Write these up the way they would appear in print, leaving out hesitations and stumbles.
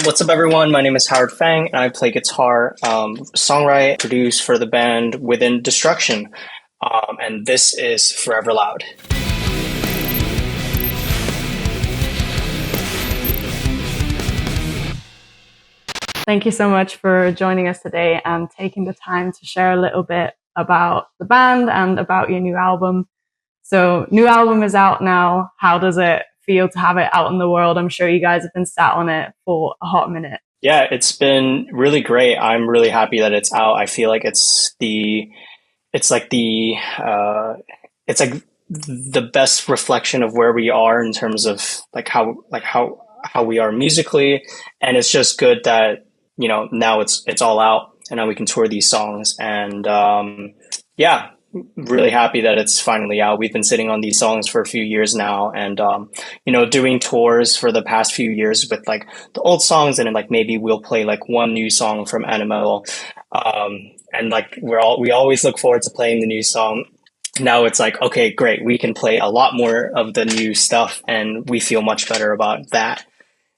What's up, everyone? My name is Howard Fang, and I play guitar, songwrite, produce for the band Within Destruction. And this is Forever Loud. Thank you so much for joining us today and taking the time to share a little bit about the band and about your new album. So, new album is out now. How does it feel to have it out in the world? I'm sure you guys have been sat on it for a hot minute. Yeah, it's been really great. I'm really happy that it's out. I feel like it's like the best reflection of where we are in terms of how we are musically, and it's just good that now it's all out, and now we can tour these songs. And yeah, really happy that it's finally out. We've been sitting on these songs for a few years now, and doing tours for the past few years with like the old songs, and then like maybe we'll play like one new song from Animetal, and like we always look forward to playing the new song. Now it's like, okay, great, we can play a lot more of the new stuff, and we feel much better about that.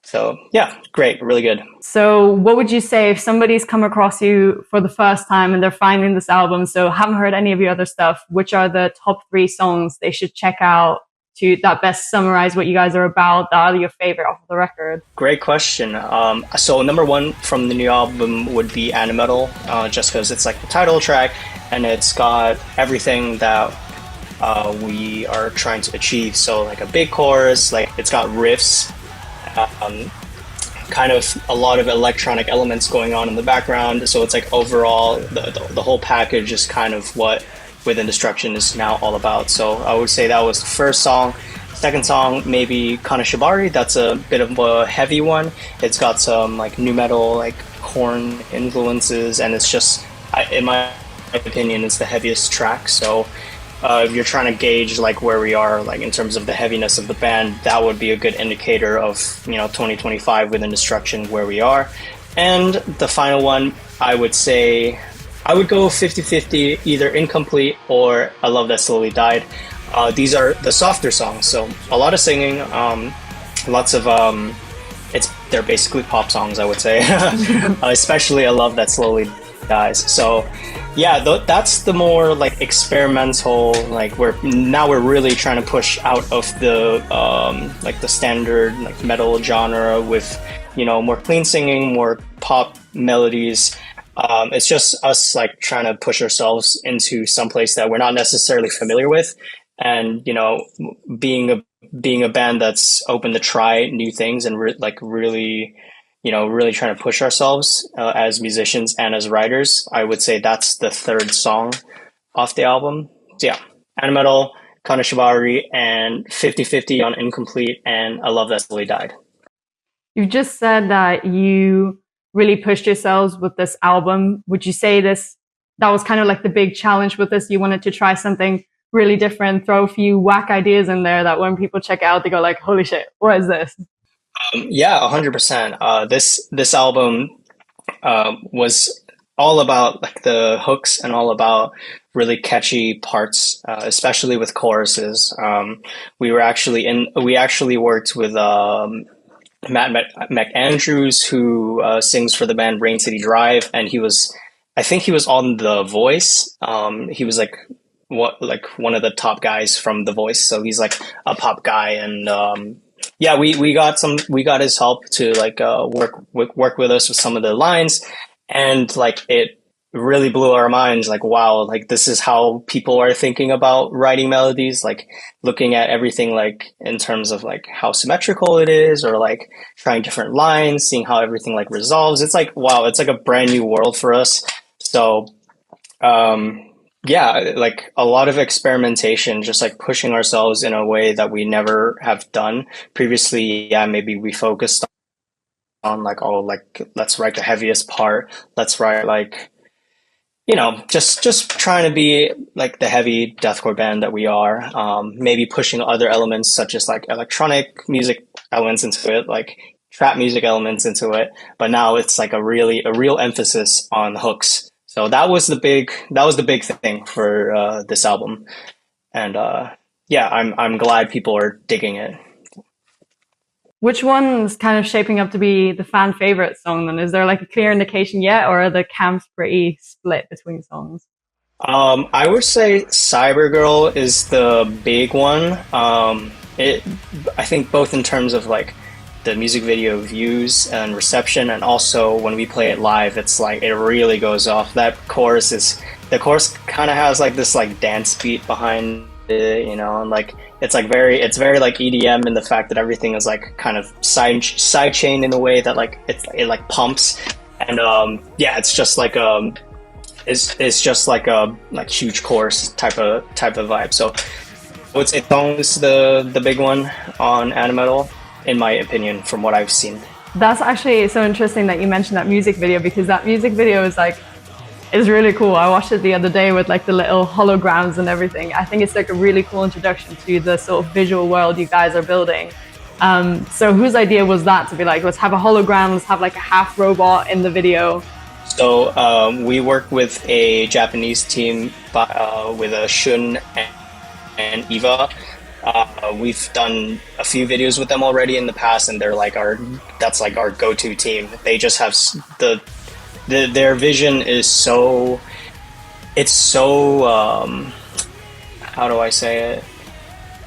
So yeah, great, really good. So what would you say if somebody's come across you for the first time and they're finding this album, so haven't heard any of your other stuff, which are the top 3 songs they should check out that best summarize what you guys are about, that are your favorite off of the record? Great question. So number 1 from the new album would be Animetal, just because it's like the title track, and it's got everything that we are trying to achieve. So like a big chorus, like it's got riffs, kind of a lot of electronic elements going on in the background. So it's like overall the whole package is kind of what Within Destruction is now all about. So I would say that was the first song. Second song, maybe Kanashibari. That's a bit of a heavy one. It's got some like nu metal, like Korn influences, and it's just, in my opinion, it's the heaviest track. So if you're trying to gauge like where we are, like in terms of the heaviness of the band, that would be a good indicator of 2025 Within Destruction, where we are. And the final one, I would say I would go 50-50, either Incomplete or I Love That Slowly Died. These are the softer songs, so a lot of singing, lots of they're basically pop songs, I would say. Especially I Love That Slowly Dies. So yeah, that's the more like experimental, like we're really trying to push out of the like the standard like metal genre with more clean singing, more pop melodies. It's just us like trying to push ourselves into some place that we're not necessarily familiar with, and being a band that's open to try new things and really trying to push ourselves as musicians and as writers. I would say that's the third song off the album. So yeah, Animetal, Kanashibari, and 50-50 on Incomplete, and I Love That Slowly Died. You've just said that you really pushed yourselves with this album. Would you say that was kind of like the big challenge with this? You wanted to try something really different, throw a few whack ideas in there that when people check it out, they go like, holy shit, what is this? Yeah, 100%. This album was all about like the hooks and all about really catchy parts, especially with choruses. We actually worked with Matt McAndrew, who sings for the band Rain City Drive, and I think he was on The Voice. He was like one of the top guys from The Voice, so he's like a pop guy. And yeah, we got his help to like work with us with some of the lines, and like it really blew our minds. Like, wow, like this is how people are thinking about writing melodies, like looking at everything like in terms of like how symmetrical it is, or like trying different lines, seeing how everything like resolves. It's like, wow, it's like a brand new world for us. So yeah, like a lot of experimentation, just like pushing ourselves in a way that we never have done previously. Yeah, maybe we focused on like, oh, like let's write the heaviest part, let's write like just trying to be like the heavy deathcore band that we are. Maybe pushing other elements such as like electronic music elements into it, like trap music elements into it. But now it's like a real emphasis on hooks. So that was the big thing for this album. And yeah, I'm glad people are digging it. Which one's kind of shaping up to be the fan favorite song then? Is there like a clear indication yet, or are the camps pretty split between songs? I would say Cybergirl is the big one. I think both in terms of like the music video views and reception, and also when we play it live, it's like it really goes off. The chorus kind of has like this like dance beat behind it, you know, and like it's very like EDM in the fact that everything is like kind of side chain in a way that like it like pumps, and yeah, it's just like a like huge chorus type of vibe. So I would say Song is the big one on Animetal, in my opinion, from what I've seen. That's actually so interesting that you mentioned that music video, because that music video is really cool. I watched it the other day with like the little holograms and everything. I think it's like a really cool introduction to the sort of visual world you guys are building. So whose idea was that to be like, let's have a hologram, let's have like a half robot in the video? So we work with a Japanese team with a Shun and Eva. We've done a few videos with them already in the past, and that's like our go-to team. They just have their vision is so, it's so how do I say it?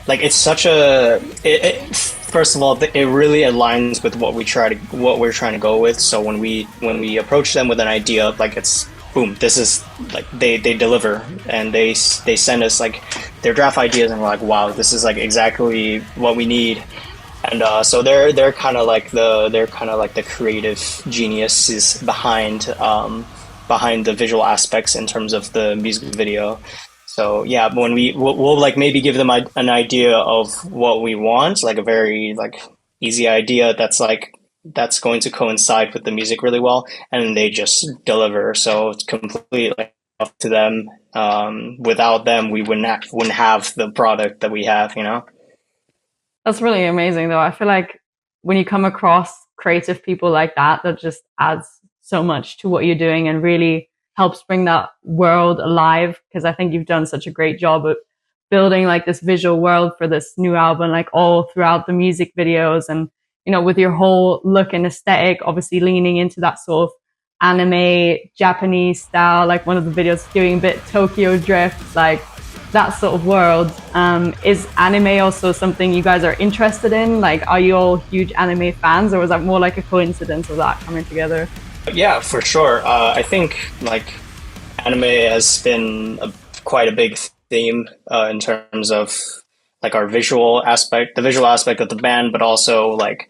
Like it's such first of all, it really aligns with what we're trying to go with. So when we approach them with an idea, like it's boom, this is like they deliver, and they send us like their draft ideas, and we're like, wow, this is like exactly what we need. And so they're kind of like the creative geniuses behind the visual aspects in terms of the music video. So yeah, when we'll like maybe give them an idea of what we want, like a very like easy idea that's going to coincide with the music really well, and they just deliver. So it's completely up to them. Without them, we wouldn't have the product that we have, you know. That's really amazing though. I feel like when you come across creative people like that, that just adds so much to what you're doing and really helps bring that world alive. Because I think you've done such a great job of building like this visual world for this new album, like all throughout the music videos, and you know, with your whole look and aesthetic, obviously leaning into that sort of anime Japanese style, like one of the videos doing a bit Tokyo drift, like that sort of world. Is anime also something you guys are interested in? Like, are you all huge anime fans, or was that more like a coincidence of that coming together? Yeah, for sure. I think like anime has been quite a big theme in terms of like our the visual aspect of the band, but also like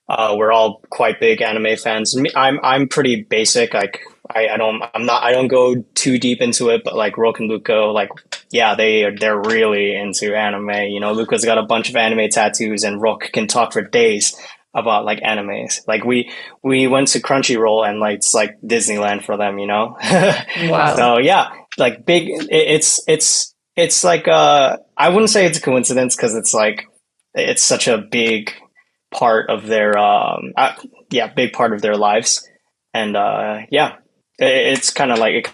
we're all quite big anime fans. I'm pretty basic. Like I don't go too deep into it, but like Roke and Luco, like yeah, they're really into anime. You know, Luca's got a bunch of anime tattoos, and Roke can talk for days about like animes. Like we went to Crunchyroll, and like it's like Disneyland for them, you know. Wow. So yeah, like big. It's like I wouldn't say it's a coincidence, because it's like it's such a big part of their big part of their lives, and yeah, it's kind of like it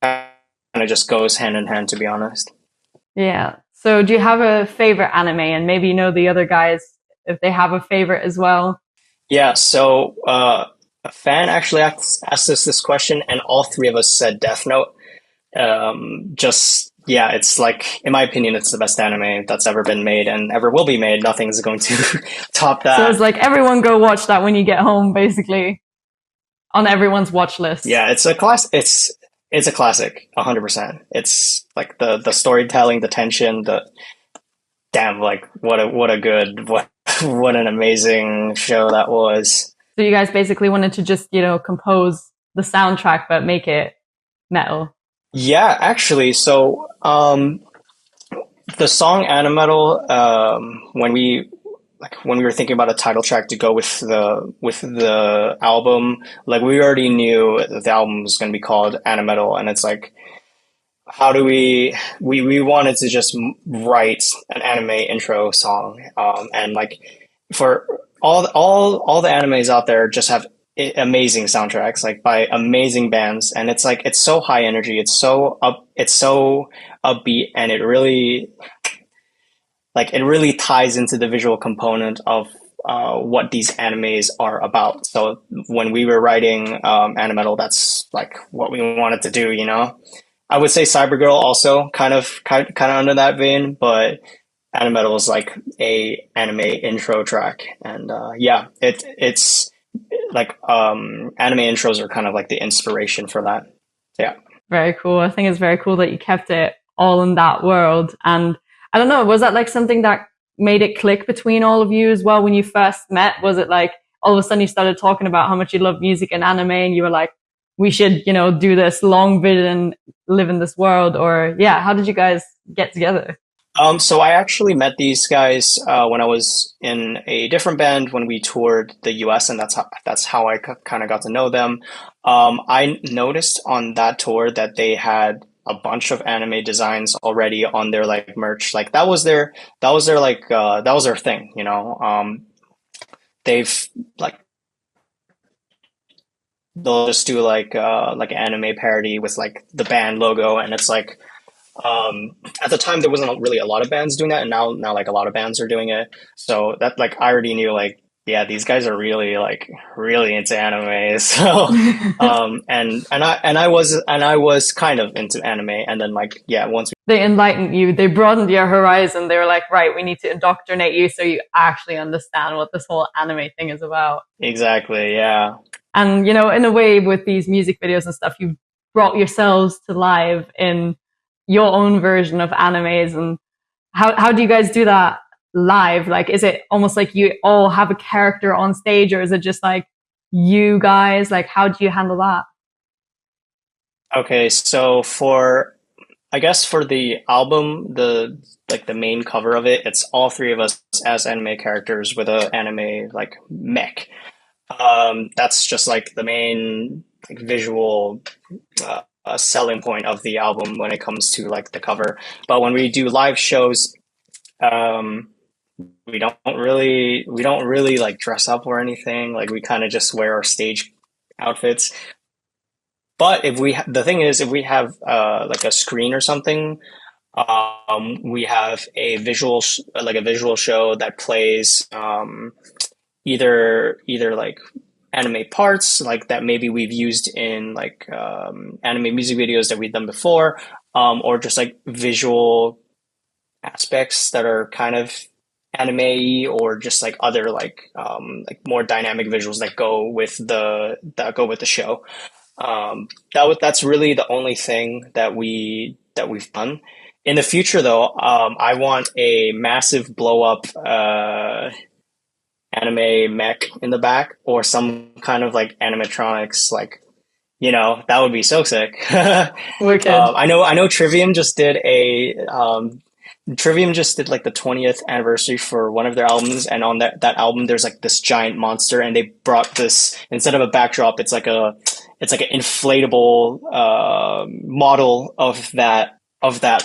kind of just goes hand in hand, to be honest. Yeah. So do you have a favorite anime? And maybe you know the other guys, if they have a favorite as well. Yeah, so a fan actually asked us this question, and all three of us said Death Note. Just yeah, it's like, in my opinion, it's the best anime that's ever been made and ever will be made. Nothing's going to top that. So it's like everyone go watch that when you get home, basically, on everyone's watch list. Yeah, it's a class. It's a classic, 100%. It's like the storytelling, the tension, the damn, like what an amazing show that was. So you guys basically wanted to just, you know, compose the soundtrack but make it metal. Yeah, actually, so the song Animetal, when we were thinking about a title track to go with the album, like we already knew that the album was going to be called Animetal, and it's like, how do we wanted to just write an anime intro song, and like for all the animes out there just have amazing soundtracks, like by amazing bands, and it's like it's so high energy, it's so upbeat, and it really ties into the visual component what these animes are about. So when we were writing Animetal, that's like what we wanted to do, you know. I would say Cybergirl also kind of under that vein, but Animetal is like a anime intro track, and yeah, it's like anime intros are kind of like the inspiration for that. Yeah. Very cool. I think it's very cool that you kept it all in that world. And I don't know, was that like something that made it click between all of you as well when you first met? Was it like all of a sudden you started talking about how much you love music and anime and you were like, we should, you know, do this long vision, live in this world? Or yeah, how did you guys get together? So I actually met these guys when I was in a different band when we toured the US, and that's how I kind of got to know them. I noticed on that tour that they had a bunch of anime designs already on their like merch. Like that was their thing, you know. They've like they'll just do like anime parody with like the band logo, and it's like at the time there wasn't really a lot of bands doing that, and now like a lot of bands are doing it. So that like I already knew like yeah, these guys are really like really into anime. So and I was kind of into anime, and then like yeah, once They enlightened you, they broadened your horizon. They were like, right, we need to indoctrinate you so you actually understand what this whole anime thing is about. exactly, yeah. And, you know, in a way, with these music videos and stuff, you brought yourselves to life in your own version of animes. And how do you guys do that live? Like, is it almost like you all have a character on stage, or is it just like you guys? Like, how do you handle that? Okay, so for I guess for the album, the main cover of it, it's all three of us as anime characters with a anime like mech. That's just like the main like visual selling point of the album when it comes to like the cover. But when we do live shows, um, we don't really like dress up or anything. Like we kind of just wear our stage outfits. But the thing is, if we have like a screen or something, we have like a visual show that plays either like anime parts like that maybe we've used in like anime music videos that we've done before, or just like visual aspects that are kind of anime, or just like other like more dynamic visuals that go with the show. That's really the only thing that we've done. In the future, though, I want a massive blow up anime mech in the back, or some kind of like animatronics, like that would be so sick. Wicked. I know Trivium just did like the 20th anniversary for one of their albums, and on that album there's like this giant monster, and they brought this, instead of a backdrop, it's like an inflatable model of that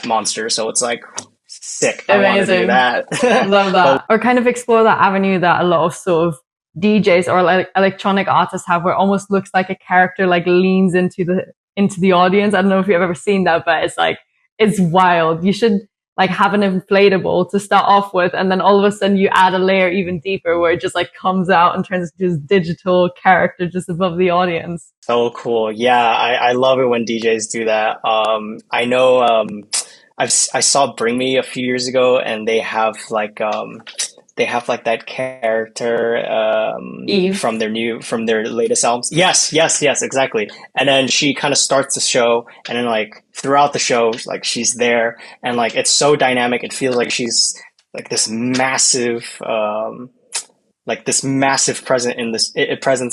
monster. So it's like sick. I want to do Amazing. that. Love But that. Or kind of explore that avenue that a lot of sort of DJs or like electronic artists have, where it almost looks like a character like leans into the audience. I don't know if you've ever seen that, but it's like it's wild. You should like have an inflatable to start off with, and then all of a sudden you add a layer even deeper where it just like comes out and turns into this digital character just above the audience. so cool. Yeah, I love it when DJs do that. I know I saw Bring Me a few years ago, and they have like that character Eve. from their latest albums. Yes, yes, yes, exactly. And then she kind of starts the show, and then like throughout the show, like she's there, and like it's so dynamic. It feels like she's like this massive presence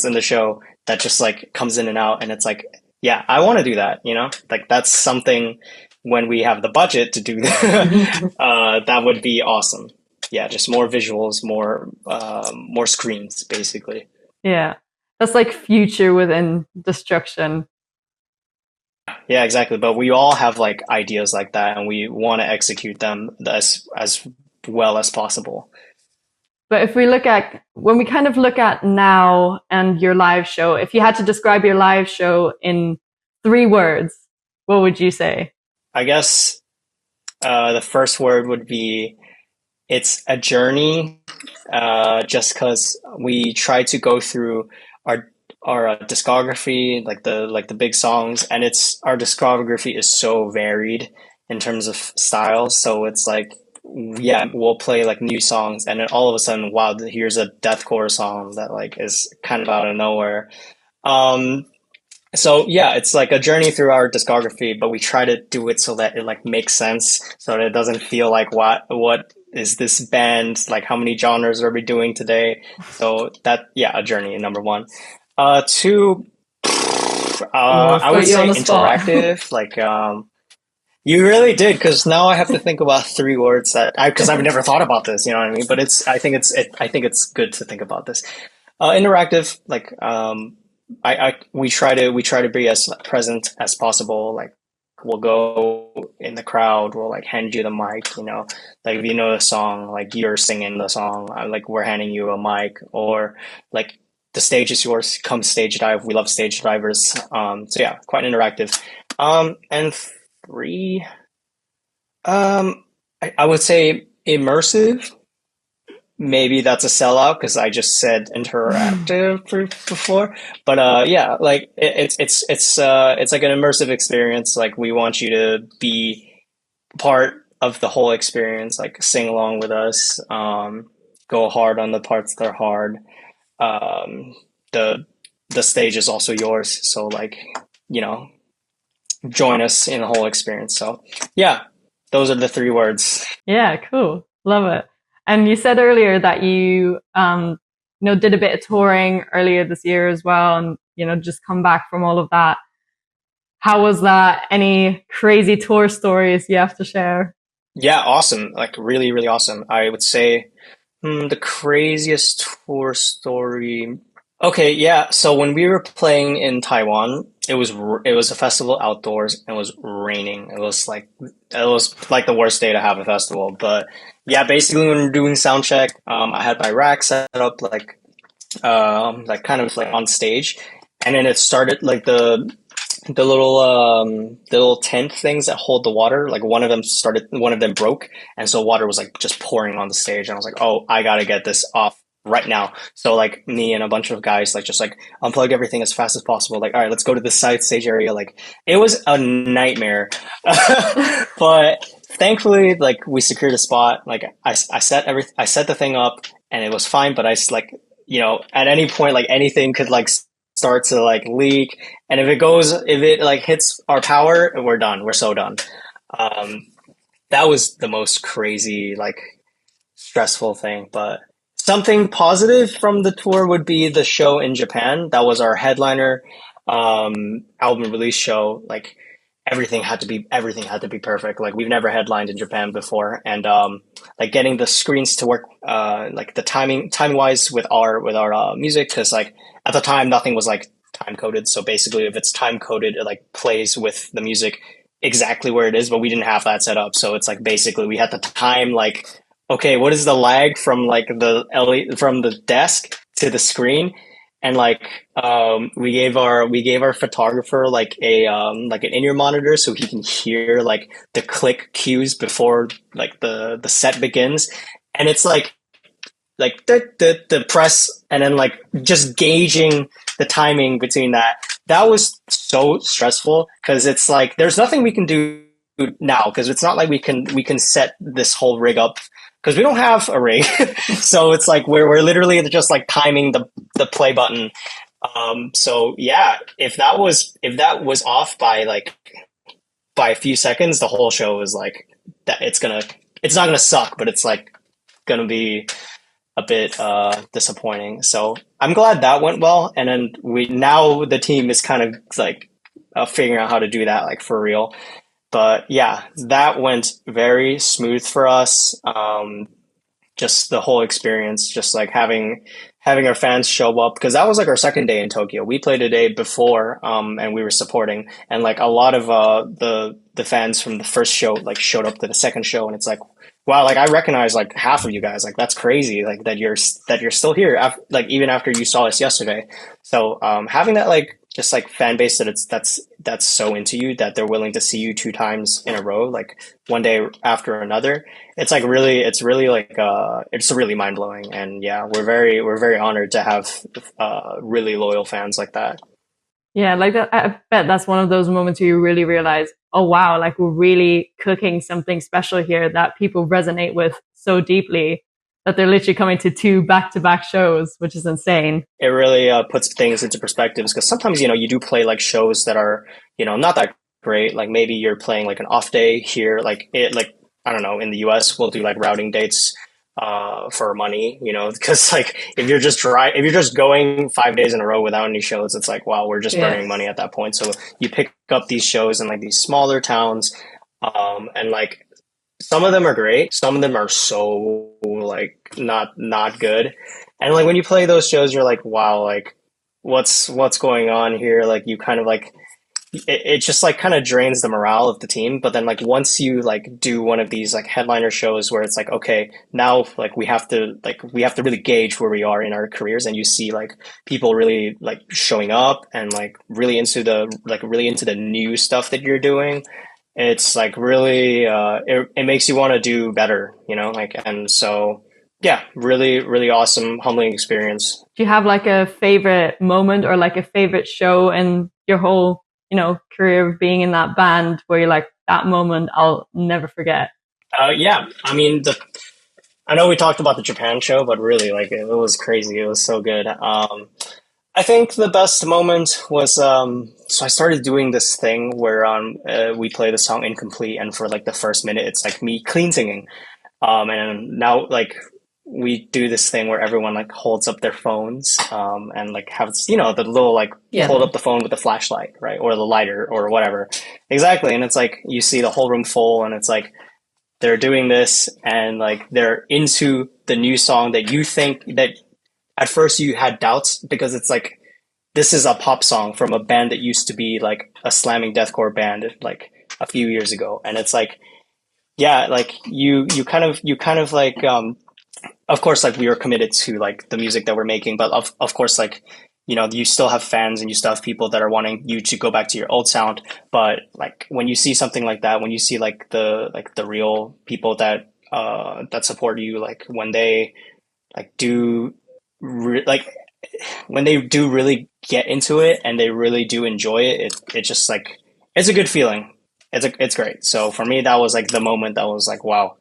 in the show that just like comes in and out, and it's like, yeah, I want to do that. Like that's something when we have the budget to do that, that would be awesome. Yeah, just more visuals, more screens, basically. Yeah. That's like future within destruction. Yeah, exactly. But we all have like ideas like that, and we want to execute them as well as possible. But if we look at, when we kind of look at now and your live show, if you had to describe your live show in 3 words, what would you say? I guess the first word would be it's a journey, just because we try to go through our discography, like the big songs, and it's our discography is so varied in terms of styles. So it's like, yeah, we'll play like new songs, and then all of a sudden, wow, here's a deathcore song that like is kind of out of nowhere. Um, so yeah, it's like a journey through our discography, but we try to do it so that it like makes sense, so that it doesn't feel like what is this band, like how many genres are we doing today? So that, yeah, a journey, number one. Two, Almost I would put you on say the spot. interactive. Like you really did, because now I have to think about three words that I because I've never thought about this. You know what I mean? But I think it's good to think about this. Interactive, like we try to be as present as possible. Like we'll go in the crowd, we'll like hand you the mic, you know, like if you know the song, like you're singing the song, like we're handing you a mic, or like the stage is yours, come stage dive. We love stage divers. So yeah, quite interactive. And three, I would say immersive. Maybe that's a sellout because I just said interactive before, but yeah, like it's like an immersive experience. Like we want you to be part of the whole experience, like sing along with us, go hard on the parts that are hard. Um, the the stage is also yours, so like, you know, join us in the whole experience. So yeah, those are the three words. Yeah, cool. Love it. And you said earlier that you know, did a bit of touring earlier this year as well, and you know, just come back from all of that. How was that? Any crazy tour stories you have to share? Yeah, awesome. Like really, really awesome. I would say the craziest tour story. Okay, yeah. So when we were playing in Taiwan, it was a festival outdoors and it was raining. It was like the worst day to have a festival. But yeah, basically when we were doing sound check, I had my rack set up like kind of like on stage, and then it started like the little tent things that hold the water, like one of them broke, and so water was like just pouring on the stage, and I was like, oh, I gotta get this off right now. So like me and a bunch of guys like just like unplug everything as fast as possible, like, all right, let's go to the side stage area. Like it was a nightmare. But thankfully, like we secured a spot. Like I set the thing up and it was fine, but like, you know, at any point, like anything could like start to like leak, and if it like hits our power, we're done, we're so done. um that was the most crazy, like stressful thing. But something positive from the tour would be the show in Japan. That was our headliner album release show. Like everything had to be perfect. Like we've never headlined in Japan before, and like getting the screens to work, like the time wise with our music, because like at the time nothing was like time coded. So basically, if it's time coded, it like plays with the music exactly where it is. But we didn't have that set up, so it's like basically we had to time like, okay, what is the lag from like the from the desk to the screen? And like we gave our photographer like an in-ear monitor so he can hear like the click cues before like the set begins. And it's like the press, and then like just gauging the timing between that. That was so stressful because it's like there's nothing we can do now, because it's not like we can set this whole rig up, because we don't have a rig. So it's like we're literally just like timing the play button. So yeah, if that was off by like by a few seconds, the whole show is like that. It's not gonna suck, but it's like gonna be a bit disappointing. So I'm glad that went well, and then we now the team is kind of like figuring out how to do that like for real. But yeah, that went very smooth for us. Just the whole experience, just like having our fans show up, because that was like our second day in Tokyo. We played a day before, and we were supporting, and like a lot of the fans from the first show like showed up to the second show, and it's like, wow, like I recognize like half of you guys. Like that's crazy, like that you're still here, like even after you saw us yesterday. So having that like just like fan base that that's so into you that they're willing to see you two times in a row, like one day after another. It's really like it's really mind blowing. And yeah, we're very honored to have really loyal fans like that. Yeah, like that, I bet that's one of those moments where you really realize, oh wow, like we're really cooking something special here that people resonate with so deeply that they're literally coming to two back-to-back shows, which is insane. It really puts things into perspectives because sometimes you do play like shows that are not that great. Like maybe you're playing like an off day here, like I don't know, in the US we'll do like routing dates for money, because like if you're just going 5 days in a row without any shows, it's like wow, we're just burning money Yes. at that point. So you pick up these shows in like these smaller towns, and like some of them are great, some of them are so like not good. And like when you play those shows, you're like, wow, like what's going on here? Like you kind of like it just like kind of drains the morale of the team. But then like once you like do one of these like headliner shows where it's like, okay, now like we have to really gauge where we are in our careers, and you see like people really like showing up and like really into the new stuff that you're doing. It's like really it makes you want to do better, like. And so yeah, really really awesome, humbling experience. Do you have like a favorite moment or like a favorite show in your whole, career of being in that band where you're like, that moment I'll never forget? Yeah, I mean, I know we talked about the Japan show, but really, like, it was crazy. It was so good. I think the best moment was so I started doing this thing where we play the song incomplete, and for like the first minute, it's like me clean singing. And now like we do this thing where everyone like holds up their phones, and like have the little like hold Yeah. up the phone with the flashlight, right, or the lighter or whatever. Exactly, and it's like you see the whole room full, and it's like they're doing this, and like they're into the new song that you think that at first you had doubts because it's like this is a pop song from a band that used to be like a slamming deathcore band like a few years ago. And it's like yeah, like you kind of like of course like we were committed to like the music that we're making, but of course like you still have fans and you still have people that are wanting you to go back to your old sound. But like when you see something like that, when you see like the real people that support you, like when they like like when they do really get into it and they really do enjoy it, it just like it's a good feeling. It's great. So for me, that was like the moment that was like, wow,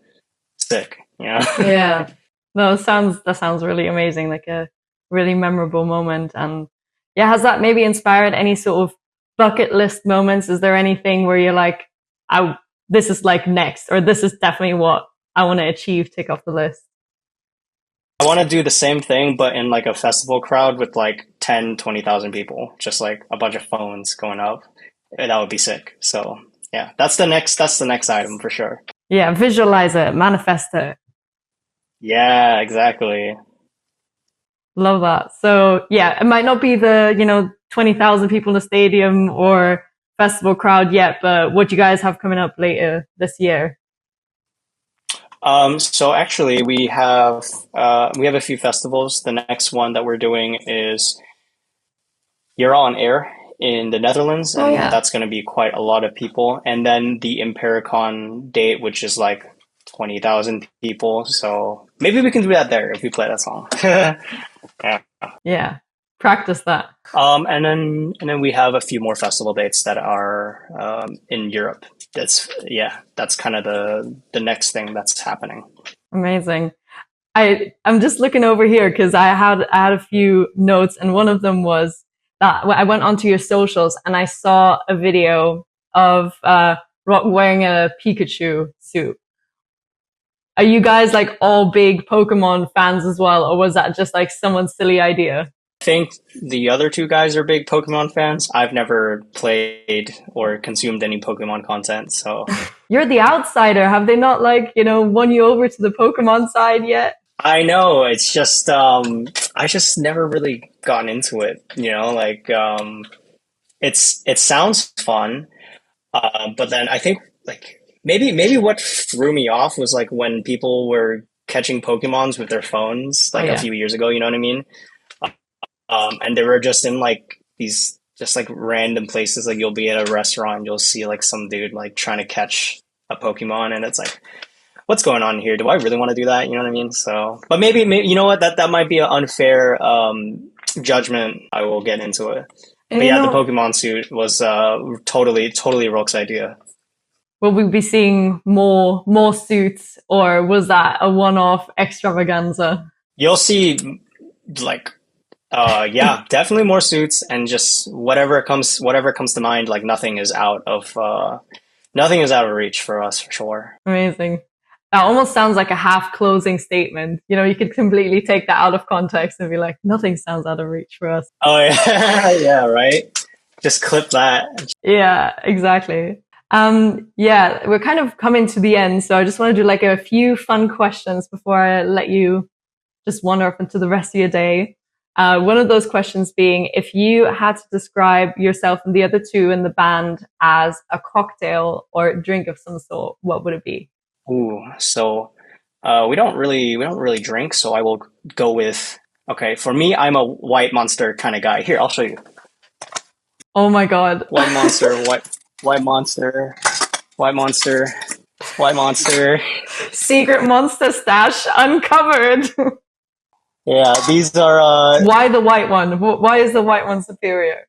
sick. Yeah. No, that sounds really amazing, like a really memorable moment. And yeah, has that maybe inspired any sort of bucket list moments? Is there anything where you're like, I this is like next, or this is definitely what I want to achieve, tick off the list? I want to do the same thing, but in like a festival crowd with like 10, 20,000 people, just like a bunch of phones going up. That would be sick. So yeah, that's the next item for sure. Yeah, visualize it, manifest it. Yeah, exactly. Love that. So yeah, it might not be the, 20,000 people in the stadium or festival crowd yet, but what you guys have coming up later this year? So actually, we have a few festivals. The next one that we're doing is You're on Air in the Netherlands, Oh and yeah. that's going to be quite a lot of people. And then the Impericon date, which is like 20,000 people. So maybe we can do that there if we play that song. Yeah. Yeah. Practice that. And then we have a few more festival dates that are in Europe. That's kind of the next thing that's happening. Amazing. I'm just looking over here because I had a few notes, and one of them was that I went onto your socials and I saw a video of Rock wearing a Pikachu suit. Are you guys like all big Pokemon fans as well, or was that just like someone's silly idea? I think the other two guys are big Pokemon fans. I've never played or consumed any Pokemon content, so You're the outsider. Have they not like, won you over to the Pokemon side yet? I know it's just I just never really gotten into it. Like it sounds fun, but then I think like maybe what threw me off was like when people were catching Pokemons with their phones Oh like a yeah. few years ago. You know what I mean? And they were just in like these just like random places. Like you'll be at a restaurant, you'll see like some dude like trying to catch a Pokemon, and it's like, what's going on here? Do I really want to do that? You know what I mean? So, but maybe you know what, that might be an unfair judgment. I will get into it. And But you yeah, the know, Pokemon suit was totally Rook's idea. will we be seeing more suits, or was that a one-off extravaganza? You'll see like yeah, definitely more suits, and just whatever comes to mind. Like nothing is out of reach for us for sure. Amazing. That almost sounds like a half closing statement. You know, you could completely take that out of context and be like, nothing sounds out of reach for us. Oh yeah, yeah, right. Just clip that. Yeah, exactly. Yeah, we're kind of coming to the end, so I just want to do like a few fun questions before I let you just wander off into the rest of your day. One of those questions being, if you had to describe yourself and the other two in the band as a cocktail or a drink of some sort, what would it be? Ooh, so we don't really drink, so I will go with, okay. For me, I'm a white monster kind of guy. Here, I'll show you. Oh my God. White monster, white monster, white monster, white monster. Secret monster stash uncovered. Yeah, these are Why the white one? Why is the white one superior?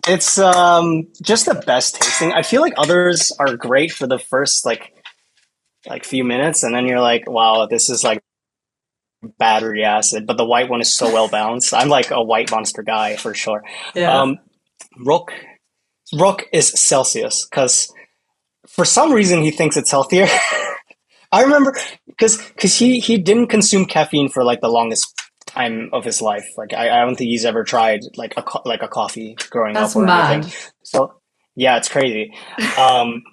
it's just the best tasting. I feel like others are great for the first like few minutes, and then you're like, wow, this is like battery acid. But the white one is so well balanced. I'm like a white monster guy for sure. Yeah, Um, Rook Rook is Celsius because for some reason he thinks it's healthier. I remember because he didn't consume caffeine for like the longest time of his life. Like I don't think he's ever tried like like a coffee growing that's up or anything. mad. So yeah, it's crazy.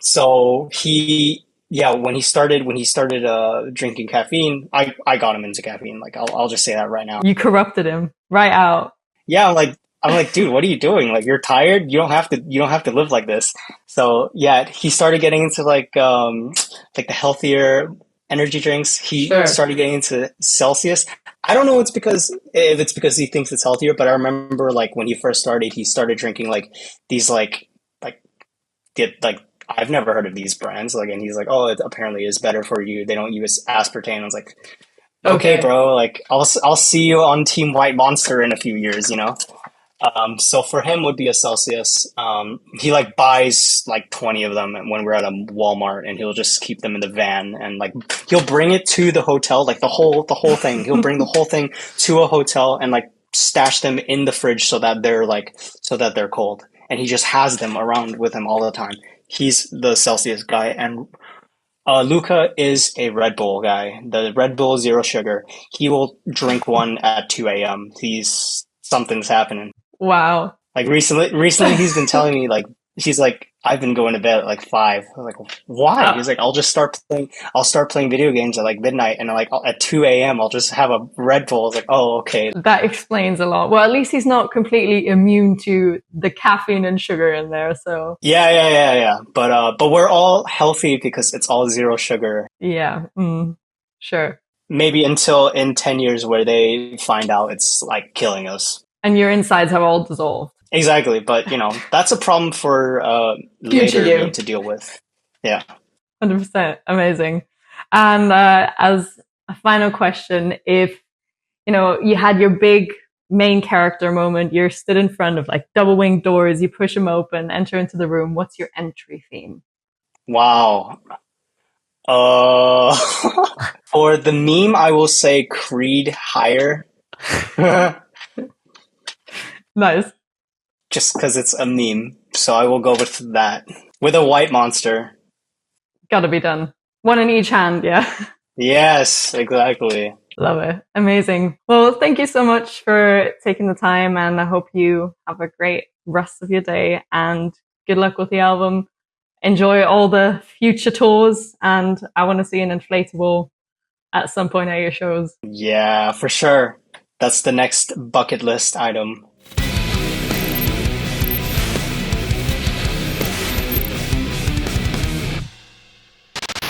So he yeah, when he started drinking caffeine, I got him into caffeine. Like I'll just say that right now. You corrupted him right out. Yeah, I'm like, dude, what are you doing? Like, you're tired. You don't have to live like this. So yeah, he started getting into like the healthier energy drinks. He Sure. started getting into Celsius. I don't know if it's because he thinks it's healthier, but I remember like when he started drinking like these like get like I've never heard of these brands. Like, and he's like, oh, it apparently is better for you. They don't use aspartame. I was like, okay, Okay. bro. Like, I'll see you on Team White Monster in a few years. So for him would be a Celsius. He like buys like 20 of them when we're at a Walmart, and he'll just keep them in the van, and like he'll bring it to the hotel, like the whole thing. He'll bring the whole thing to a hotel and like stash them in the fridge so that they're cold. And he just has them around with him all the time. He's the Celsius guy, and Luca is a Red Bull guy. The Red Bull Zero Sugar. He will drink one at 2 a.m. Something's happening. Wow. Like recently he's been telling me like he's like I've been going to bed at like 5. I was like, why? Uh, He's like, I'll start playing video games at like midnight, and like at 2 a.m. I'll just have a Red Bull. I was like, oh, okay. that explains a lot. Well, at least he's not completely immune to the caffeine and sugar in there. So Yeah. But we're all healthy because it's all zero sugar. yeah, sure. Maybe until in 10 years where they find out it's like killing us. And your insides have all dissolved. Exactly, but that's a problem for Future later me you. to deal with. Yeah. 100%. Amazing. And as a final question, if you had your big main character moment, you're stood in front of like double winged doors, you push them open, enter into the room. What's your entry theme? Wow. Uh, for the meme, I will say Creed higher, Nice. just because it's a meme. So I will go with that with a white monster. Gotta be done. One in each hand. Yeah. Yes, exactly. Love it. Amazing. Well, thank you so much for taking the time, and I hope you have a great rest of your day, and good luck with the album. Enjoy all the future tours, and I want to see an inflatable at some point at your shows. Yeah, for sure. That's the next bucket list item.